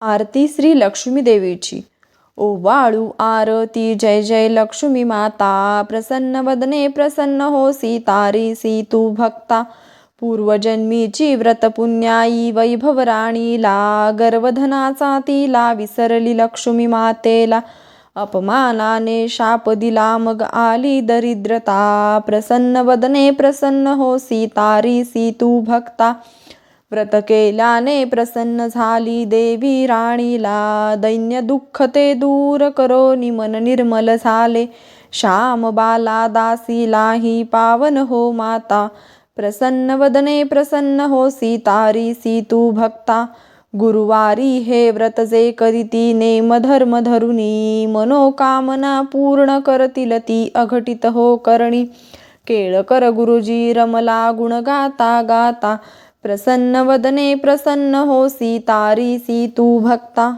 आरती श्री लक्ष्मी देवीची. ओवाळू आरती जय जय लक्ष्मी माता. प्रसन्न वदने प्रसन्न होसी तारीसी तू भक्ता. पूर्वजन्मीची व्रत पुण्याई वैभव राणीला. गर्वधनाचा तिला विसरली लक्ष्मी मातेला. अपमानाने शाप दिला मग आली दरिद्रता. प्रसन्न वदने प्रसन्न होसी तारीसी तू भक्ता. व्रत केल्याने प्रसन्न झाली देवी राणीला. दैन्य दुःख ते दूर करोनी मन निर्मल झाले. श्याम बाला दासीलाही पावन हो माता. प्रसन्न वदने प्रसन्न होसी तारीसी तू भक्ता. गुरुवारी हे व्रत जे करीती नेम धर्म धरुनी. मनोकामना पूर्ण करतील ती अघटित हो करणी. केळकर गुरुजी रमला गुण गाता गाता. प्रसन्न वदने प्रसन्न होसी तारीसी तू भक्ता.